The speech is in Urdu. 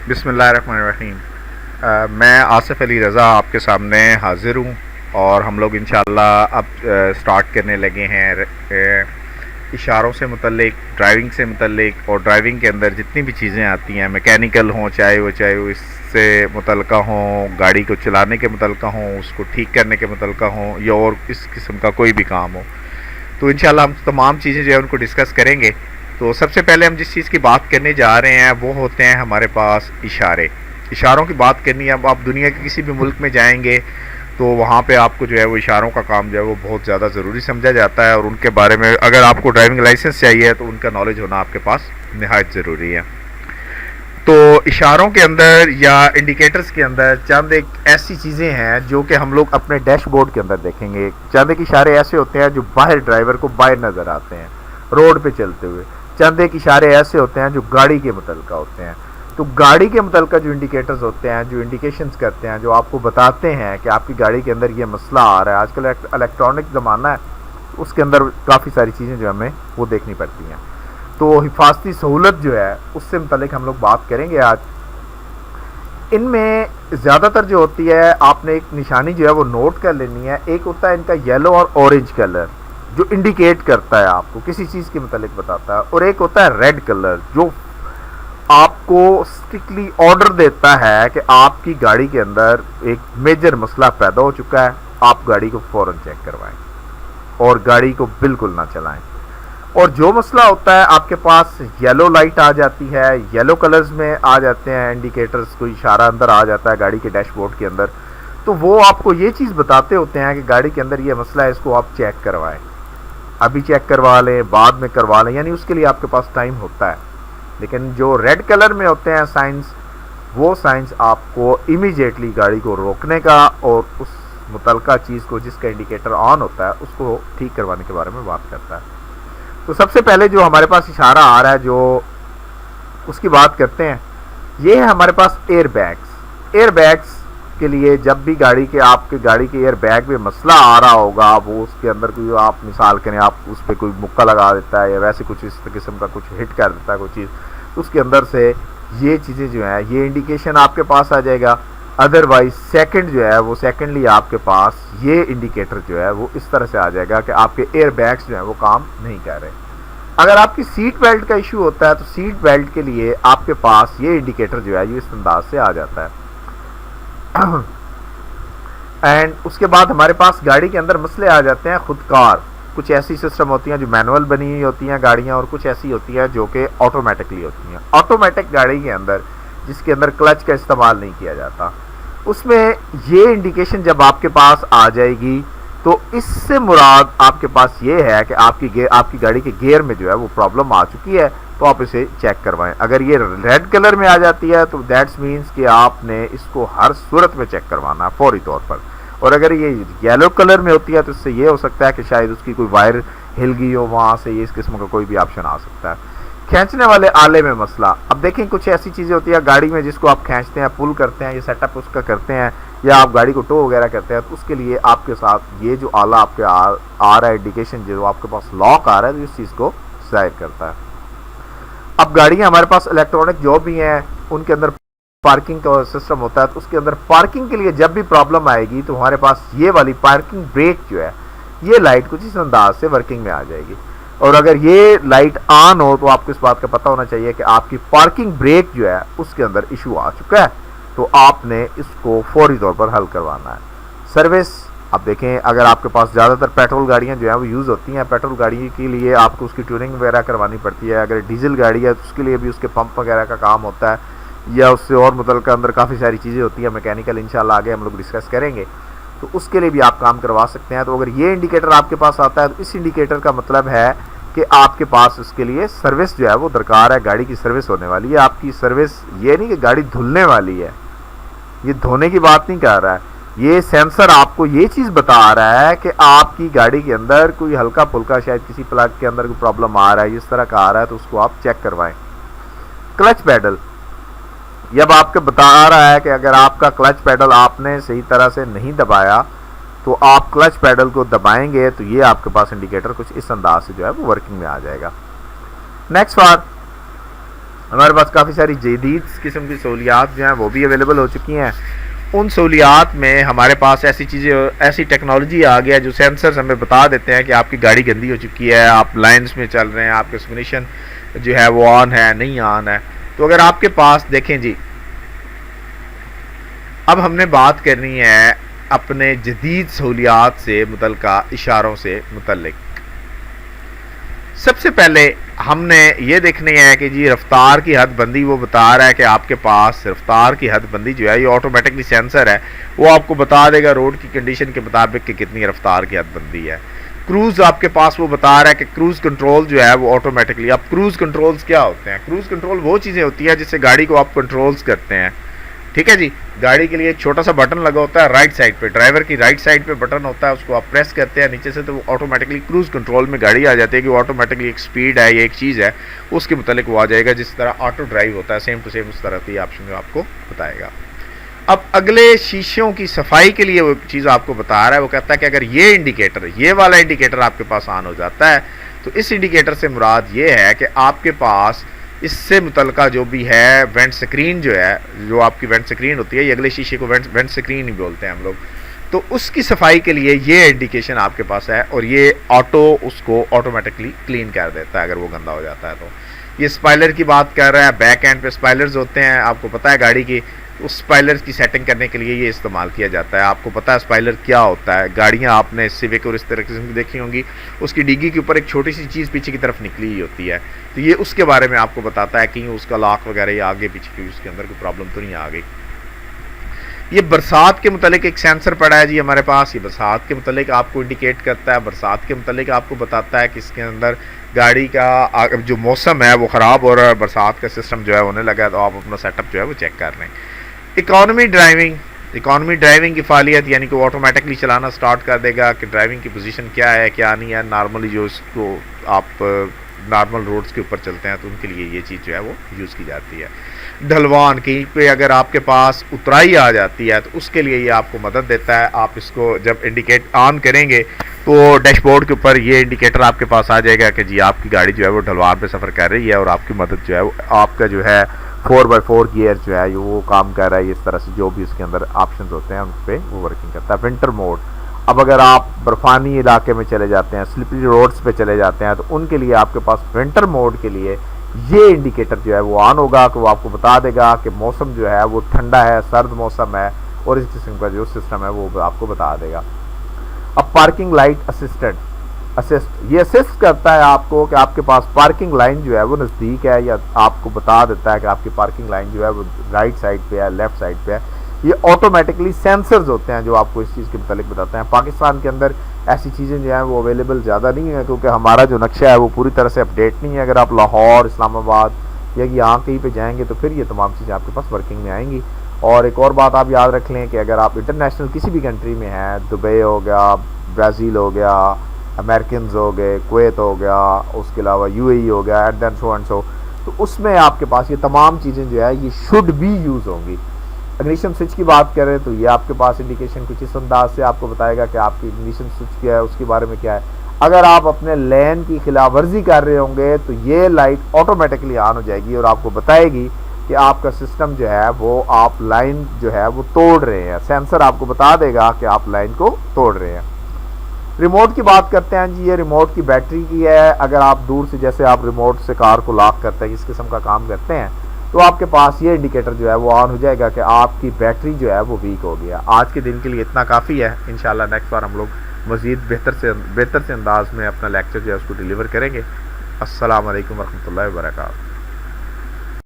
بسم اللہ الرحمن الرحیم۔ میں آصف علی رضا آپ کے سامنے حاضر ہوں، اور ہم لوگ انشاءاللہ اب سٹارٹ کرنے لگے ہیں اشاروں سے متعلق، ڈرائیونگ سے متعلق، اور ڈرائیونگ کے اندر جتنی بھی چیزیں آتی ہیں، میکینیکل ہوں، چاہے وہ اس سے متعلقہ ہوں، گاڑی کو چلانے کے متعلقہ ہوں، اس کو ٹھیک کرنے کے متعلقہ ہوں، یا اور اس قسم کا کوئی بھی کام ہو، تو انشاءاللہ ہم تمام چیزیں جو ہے ان کو ڈسکس کریں گے۔ تو سب سے پہلے ہم جس چیز کی بات کرنے جا رہے ہیں وہ ہوتے ہیں ہمارے پاس اشارے۔ اشاروں کی بات کرنی ہے۔ اب آپ دنیا کے کسی بھی ملک میں جائیں گے تو وہاں پہ آپ کو جو ہے وہ اشاروں کا کام جو ہے وہ بہت زیادہ ضروری سمجھا جاتا ہے، اور ان کے بارے میں اگر آپ کو ڈرائیونگ لائسنس چاہیے تو ان کا نالج ہونا آپ کے پاس نہایت ضروری ہے۔ تو اشاروں کے اندر یا انڈیکیٹرز کے اندر چند ایک ایسی چیزیں ہیں جو کہ ہم لوگ اپنے ڈیش بورڈ کے اندر دیکھیں گے۔ چند ایک اشارے ایسے ہوتے ہیں جو باہر ڈرائیور کو باہر نظر آتے ہیں روڈ پہ چلتے ہوئے۔ چند ایک اشارے ایسے ہوتے ہیں جو گاڑی کے متعلقہ ہوتے ہیں۔ تو گاڑی کے متعلقہ جو انڈیکیٹرز ہوتے ہیں، جو انڈیکیشنز کرتے ہیں، جو آپ کو بتاتے ہیں کہ آپ کی گاڑی کے اندر یہ مسئلہ آ رہا ہے۔ آج کل الیکٹرانک زمانہ ہے، اس کے اندر کافی ساری چیزیں جو ہمیں وہ دیکھنی پڑتی ہیں۔ تو حفاظتی سہولت جو ہے اس سے متعلق ہم لوگ بات کریں گے آج۔ ان میں زیادہ تر جو ہوتی ہے، آپ نے ایک نشانی جو ہے وہ نوٹ کر لینی ہے۔ ایک ہوتا ہے ان کا یلو اور اورنج کلر جو انڈیکیٹ کرتا ہے، آپ کو کسی چیز کے متعلق بتاتا ہے، اور ایک ہوتا ہے ریڈ کلر جو آپ کو اسٹرکٹلی آرڈر دیتا ہے کہ آپ کی گاڑی کے اندر ایک میجر مسئلہ پیدا ہو چکا ہے، آپ گاڑی کو فوراً چیک کروائیں اور گاڑی کو بالکل نہ چلائیں۔ اور جو مسئلہ ہوتا ہے آپ کے پاس یلو لائٹ آ جاتی ہے، یلو کلرز میں آ جاتے ہیں انڈیکیٹرز، کوئی اشارہ اندر آ جاتا ہے گاڑی کے ڈیش بورڈ کے اندر، تو وہ آپ کو یہ چیز بتاتے ہوتے ہیں کہ گاڑی کے اندر یہ مسئلہ ہے، اس کو آپ چیک کروائیں، ابھی چیک کروا لیں، بعد میں کروا لیں، یعنی اس کے لیے آپ کے پاس ٹائم ہوتا ہے۔ لیکن جو ریڈ کلر میں ہوتے ہیں سائنس، وہ سائنس آپ کو امیجیٹلی گاڑی کو روکنے کا اور اس متعلقہ چیز کو جس کا انڈیکیٹر آن ہوتا ہے اس کو ٹھیک کروانے کے بارے میں بات کرتا ہے۔ تو سب سے پہلے جو ہمارے پاس اشارہ آ رہا ہے جو اس کی بات کرتے ہیں، یہ ہے ہمارے پاس ایئر بیگز۔ ایئر بیگز کے لیے جب بھی گاڑی کے آپ کے گاڑی کے ایئر بیگ میں مسئلہ آ رہا ہوگا، وہ اس کے اندر کوئی آپ مثال کریں، آپ اس پہ کوئی مکہ لگا دیتا ہے یا ویسے کچھ اس قسم کا کچھ ہٹ کر دیتا ہے کوئی چیز، تو اس کے اندر سے یہ چیزیں جو ہیں یہ انڈیکیشن آپ کے پاس آ جائے گا۔ ادروائز سیکنڈ جو ہے وہ سیکنڈلی آپ کے پاس یہ انڈیکیٹر جو ہے وہ اس طرح سے آ جائے گا کہ آپ کے ایئر بیگز جو ہیں وہ کام نہیں کر رہے۔ اگر آپ کی سیٹ بیلٹ کا ایشو ہوتا ہے تو سیٹ بیلٹ کے لیے آپ کے پاس یہ انڈیکیٹر جو ہے یہ اس انداز سے آ جاتا ہے۔ اینڈ اس کے بعد ہمارے پاس گاڑی کے اندر مسئلے آ جاتے ہیں خودکار۔ کچھ ایسی سسٹم ہوتی ہیں جو مینول بنی ہوئی ہوتی ہیں گاڑیاں، اور کچھ ایسی ہوتی ہیں جو کہ آٹومیٹکلی ہوتی ہیں۔ آٹومیٹک گاڑی کے اندر جس کے اندر کلچ کا استعمال نہیں کیا جاتا، اس میں یہ انڈیکیشن جب آپ کے پاس آ جائے گی تو اس سے مراد آپ کے پاس یہ ہے کہ آپ کی گاڑی کے گیئر میں جو ہے وہ پرابلم آ چکی ہے، تو آپ اسے چیک کروائیں۔ اگر یہ ریڈ کلر میں آ جاتی ہے تو دیٹس مینس کہ آپ نے اس کو ہر صورت میں چیک کروانا ہے فوری طور پر، اور اگر یہ یلو کلر میں ہوتی ہے تو اس سے یہ ہو سکتا ہے کہ شاید اس کی کوئی وائر ہل گئی ہو، وہاں سے یہ اس قسم کا کوئی بھی آپشن آ سکتا ہے۔ کھینچنے والے آلے میں مسئلہ، اب دیکھیں کچھ ایسی چیزیں ہوتی ہیں گاڑی میں جس کو آپ کھینچتے ہیں، پل کرتے ہیں، یہ سیٹ اپ اس کا کرتے ہیں، یا آپ گاڑی کو ٹو وغیرہ کرتے ہیں، تو اس کے لیے آپ کے ساتھ یہ جو آلہ آپ کے آ رہا ہے انڈیکیشن جو آپ کے پاس لاک آ رہا ہے تو اس چیز کو ظاہر کرتا ہے۔ اب گاڑیاں ہمارے پاس الیکٹرانک جو بھی ہیں ان کے اندر پارکنگ کا سسٹم ہوتا ہے، تو اس کے اندر پارکنگ کے لیے جب بھی پرابلم آئے گی تو ہمارے پاس یہ والی پارکنگ بریک جو ہے یہ لائٹ کچھ اس انداز سے ورکنگ میں آ جائے گی، اور اگر یہ لائٹ آن ہو تو آپ کو اس بات کا پتہ ہونا چاہیے کہ آپ کی پارکنگ بریک جو ہے اس کے اندر ایشو آ چکا ہے، تو آپ نے اس کو فوری طور پر حل کروانا ہے۔ سروس، اب دیکھیں اگر آپ کے پاس زیادہ تر پیٹرول گاڑیاں جو ہیں وہ یوز ہوتی ہیں، پیٹرول گاڑی کے لیے آپ کو اس کی ٹیوننگ وغیرہ کروانی پڑتی ہے۔ اگر ڈیزل گاڑی ہے تو اس کے لیے بھی اس کے پمپ وغیرہ کا کام ہوتا ہے، یا اس سے اور متعلقہ اندر کافی ساری چیزیں ہوتی ہیں میکینیکل، انشاءاللہ آگے ہم لوگ ڈسکس کریں گے، تو اس کے لیے بھی آپ کام کروا سکتے ہیں۔ تو اگر یہ انڈیکیٹر آپ کے پاس آتا ہے تو اس انڈیکیٹر کا مطلب ہے کہ آپ کے پاس اس کے لیے سروس جو ہے وہ درکار ہے، گاڑی کی سروس ہونے والی ہے۔ آپ کی سروس یہ نہیں کہ گاڑی دھلنے والی ہے، یہ دھونے کی بات نہیں کر رہا ہے، یہ سینسر آپ کو یہ چیز بتا رہا ہے کہ آپ کی گاڑی کے اندر کوئی ہلکا پھلکا شاید کسی پلگ کے اندر کوئی پرابلم آ رہا ہے، اس طرح کا آ رہا ہے، تو اس کو آپ چیک کروائیں۔ کلچ پیڈل، جب آپ کو بتا رہا ہے کہ اگر آپ کا کلچ پیڈل آپ نے صحیح طرح سے نہیں دبایا تو آپ کلچ پیڈل کو دبائیں گے تو یہ آپ کے پاس انڈیکیٹر کچھ اس انداز سے جو ہے وہ ورکنگ میں آ جائے گا۔ نیکسٹ بات، ہمارے پاس کافی ساری جدید قسم کی سہولیات جو ہیں وہ بھی اویلیبل ہو چکی ہیں. ان سہولیات میں ہمارے پاس ایسی چیزیں، ایسی ٹیکنالوجی آ گیا جو سینسرز ہمیں بتا دیتے ہیں کہ آپ کی گاڑی گندی ہو چکی ہے، آپ لائنز میں چل رہے ہیں، آپ کے سگنیشن جو ہے وہ آن ہے نہیں آن ہے. تو اگر آپ کے پاس دیکھیں جی، اب ہم نے بات کرنی ہے اپنے جدید سہولیات سے متعلقہ اشاروں سے متعلق. سب سے پہلے ہم نے یہ دیکھنی ہے کہ جی رفتار کی حد بندی وہ بتا رہا ہے کہ آپ کے پاس رفتار کی حد بندی جو ہے یہ آٹومیٹکلی سینسر ہے، وہ آپ کو بتا دے گا روڈ کی کنڈیشن کے مطابق کہ کتنی رفتار کی حد بندی ہے. کروز آپ کے پاس وہ بتا رہا ہے کہ کروز کنٹرول جو ہے وہ آٹومیٹکلی. اب کروز کنٹرولز کیا ہوتے ہیں؟ کروز کنٹرول وہ چیزیں ہوتی ہیں جس سے گاڑی کو آپ کنٹرولز کرتے ہیں. ٹھیک ہے جی، گاڑی کے لیے ایک چھوٹا سا بٹن لگا ہوتا ہے رائٹ سائڈ پہ، ڈرائیور کی رائٹ سائڈ پہ بٹن ہوتا ہے، اس کو آپ پریس کرتے ہیں نیچے سے تو وہ آٹومیٹکلی کروز کنٹرول میں گاڑی آ جاتی ہے کہ وہ آٹومیٹکلی ایک سپیڈ ہے یا ایک چیز ہے اس کے متعلق وہ آ جائے گا، جس طرح آٹو ڈرائیو ہوتا ہے سیم ٹو سیم اس طرح کی آپشن جو آپ کو بتائے گا. اب اگلے شیشوں کی صفائی کے لیے وہ چیز آپ کو بتا رہا ہے، وہ کہتا ہے کہ اگر یہ انڈیکیٹر، یہ والا انڈیکیٹر آپ کے پاس آن ہو جاتا ہے تو اس انڈیکیٹر سے مراد یہ ہے کہ آپ کے پاس اس سے متعلقہ جو بھی ہے وینٹ سکرین جو ہے، جو آپ کی وینٹ سکرین ہوتی ہے، یہ اگلے شیشے کو وینٹ سکرین ہی بولتے ہیں ہم لوگ، تو اس کی صفائی کے لیے یہ انڈیکیشن آپ کے پاس ہے اور یہ آٹو اس کو آٹومیٹکلی کلین کر دیتا ہے اگر وہ گندا ہو جاتا ہے. تو یہ اسپائلر کی بات کر رہا ہے، بیک اینڈ پہ اسپائلرز ہوتے ہیں، آپ کو پتہ ہے گاڑی کی، اس اسپائلرز کی سیٹنگ کرنے کے لیے یہ استعمال کیا جاتا ہے. آپ کو پتہ ہے اسپائلر کیا ہوتا ہے، گاڑیاں آپ نے سیوک اور اس طرح کی دیکھی ہوں گی، اس کی ڈیگی کے اوپر ایک چھوٹی سی چیز پیچھے کی طرف نکلی ہوئی ہوتی ہے، تو یہ اس کے بارے میں آپ کو بتاتا ہے کہ اس کا لاک وغیرہ یا آگے پیچھے کی اس کے اندر کوئی پرابلم تو نہیں آ گئی. یہ برسات کے متعلق ایک سینسر پڑا ہے جی ہمارے پاس، یہ برسات کے متعلق آپ کو انڈیکیٹ کرتا ہے، برسات کے متعلق آپ کو بتاتا ہے کہ اس کے اندر گاڑی کا جو موسم ہے وہ خراب ہو رہا ہے، برسات کا سسٹم جو ہے ہونے لگا ہے، تو آپ اپنا سیٹ اپ جو ہے وہ چیک کر لیں. اکانومی ڈرائیونگ کی فعالیت یعنی کہ وہ آٹومیٹکلی چلانا سٹارٹ کر دے گا کہ ڈرائیونگ کی پوزیشن کیا ہے کیا نہیں ہے. نارملی جو اس کو آپ نارمل روڈز کے اوپر چلتے ہیں تو ان کے لیے یہ چیز جو ہے وہ یوز کی جاتی ہے. ڈھلوان کہیں پہ اگر آپ کے پاس اترائی آ جاتی ہے تو اس کے لیے یہ آپ کو مدد دیتا ہے. آپ اس کو جب انڈیکیٹ آن کریں گے تو ڈیش بورڈ کے اوپر یہ انڈیکیٹر آپ کے پاس آ جائے گا کہ جی آپ کی گاڑی جو ہے وہ ڈھلوان پہ سفر کر رہی ہے اور آپ کی مدد جو ہے وہ آپ کا جو ہے 4x4 گیئر جو ہے وہ کام کر رہا ہے. اس طرح سے جو بھی اس کے اندر آپشنز ہوتے ہیں ان پہ وہ ورکنگ کرتا ہے. ونٹر موڈ، اب اگر آپ برفانی علاقے میں چلے جاتے ہیں، سلپری روڈز پہ چلے جاتے ہیں تو ان کے لیے آپ کے پاس ونٹر موڈ کے لیے یہ انڈیکیٹر جو ہے وہ آن ہوگا کہ وہ آپ کو بتا دے گا کہ موسم جو ہے وہ ٹھنڈا ہے، سرد موسم ہے، اور اس قسم کا جو سسٹم ہے وہ آپ کو بتا دے گا. اب پارکنگ لائٹ اسسٹ یہ اسسٹ کرتا ہے آپ کو کہ آپ کے پاس پارکنگ لائن جو ہے وہ نزدیک ہے، یا آپ کو بتا دیتا ہے کہ آپ کی پارکنگ لائن جو ہے وہ رائٹ سائڈ پہ ہے، لیفٹ سائڈ پہ ہے. یہ آٹومیٹکلی سینسرز ہوتے ہیں جو آپ کو اس چیز کے متعلق بتاتے ہیں. پاکستان کے اندر ایسی چیزیں جو ہیں وہ اویلیبل زیادہ نہیں ہیں کیونکہ ہمارا جو نقشہ ہے وہ پوری طرح سے اپڈیٹ نہیں ہے. اگر آپ لاہور، اسلام آباد یا یہاں کہیں پہ جائیں گے تو پھر یہ تمام چیزیں آپ کے پاس ورکنگ میں آئیں گی. اور ایک اور بات آپ یاد رکھ لیں کہ اگر آپ انٹرنیشنل کسی بھی کنٹری میں ہیں، دبئی ہو گیا، برازیل ہو گیا، امریکنز ہو گئے، کویت ہو گیا، اس کے علاوہ UAE ہو گیا، and then so and so, تو اس میں آپ کے پاس یہ تمام چیزیں جو ہے یہ شوڈ بھی یوز ہوں گی. اگنیشن سوئچ کی بات کریں تو یہ آپ کے پاس انڈیکیشن کچھ اس انداز سے آپ کو بتائے گا کہ آپ کی اگنیشن سوئچ کیا ہے، اس کے بارے میں کیا ہے. اگر آپ اپنے لین کی خلاف ورزی کر رہے ہوں گے تو یہ لائٹ آٹومیٹکلی آن ہو جائے گی اور آپ کو بتائے گی کہ آپ کا سسٹم جو ہے وہ آپ لائن جو ہے وہ توڑ رہے ہیں. سینسر آپ کو بتا دے گا کہ آپ لائن کو توڑ رہے ہیں. ریموٹ کی بات کرتے ہیں جی، یہ ریموٹ کی بیٹری کی ہے. اگر آپ دور سے جیسے آپ ریموٹ سے کار کو لاک کرتے ہیں، اس قسم کا کام کرتے ہیں تو آپ کے پاس یہ انڈیکیٹر جو ہے وہ آن ہو جائے گا کہ آپ کی بیٹری جو ہے وہ ویک ہو گیا. آج کے دن کے لیے اتنا کافی ہے. انشاءاللہ نیکسٹ بار ہم لوگ مزید بہتر سے انداز میں اپنا لیکچر جو ہے اس کو ڈیلیور کریں گے. السلام علیکم ورحمۃ اللہ وبرکاتہ.